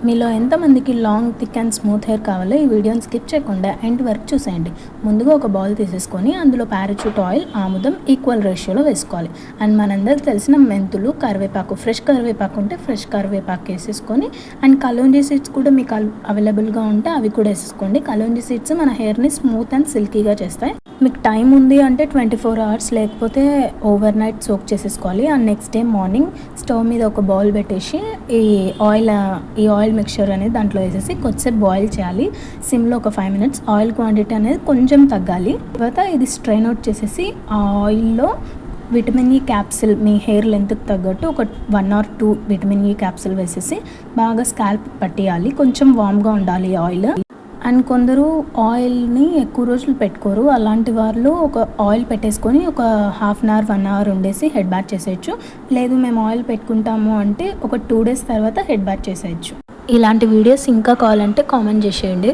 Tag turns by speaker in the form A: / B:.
A: మీలో ఎంతమందికి long thick and smooth hair కావాలో ఈ వీడియోని స్కిప్ చేయకుండా ఎండ్ వరకు చూసేయండి. ముందుగా ఒక బౌల్ తీసేసుకొని అందులో పారాచూట్ ఆయిల్, ఆముదం ఈక్వల్ రేషియోలో వేసుకోవాలి. అండ్ మనందరికి తెలిసిన మెంతులు, కరివేపాకు, ఫ్రెష్ కరివేపాకు ఉంటే ఫ్రెష్ కరివేపాకు వేసేసుకొని, అండ్ కలోంజీ సీడ్స్ కూడా మీకు అవైలబుల్గా ఉంటే అవి కూడా వేసేసుకోండి. కలోంజీ సీడ్స్ మన హెయిర్ని స్మూత్ అండ్ సిల్కీగా చేస్తాయి. మీకు టైం ఉంది అంటే 24 hours లేకపోతే ఓవర్ నైట్ సోక్ చేసేసుకోవాలి. And next day morning stove మీద ఒక బౌల్ పెట్టేసి ఈ ఆయిల్ మిక్చర్ అనేది దాంట్లో వేసేసి కొద్దిసేపు బాయిల్ చేయాలి. సిమ్లో ఒక 5 minutes. ఆయిల్ క్వాంటిటీ అనేది కొంచెం తగ్గాలి. తర్వాత ఇది స్ట్రెయిన్ అవుట్ చేసేసి ఆ ఆయిల్లో విటమిన్ ఈ క్యాప్సిల్ మీ హెయిర్ లెంత్కి తగ్గట్టు ఒక 1 or 2 విటమిన్ ఈ క్యాప్సిల్ వేసేసి బాగా స్కాల్ప్ పట్టేయాలి. కొంచెం వామ్గా ఉండాలి ఆయిల్. అండ్ కొందరు ఆయిల్ని ఎక్కువ రోజులు పెట్టుకోరు. అలాంటి వాళ్ళు ఒక ఆయిల్ పెట్టేసుకొని ఒక 1/2 hour 1 hour ఉండేసి హెడ్ బాత్ చేసేయచ్చు. లేదు మేము ఆయిల్ పెట్టుకుంటాము అంటే ఒక 2 days తర్వాత హెడ్ బాత్ చేసేయచ్చు. ఇలాంటి వీడియోస్ ఇంకా కావాలంటే కామెంట్ చేసేయండి.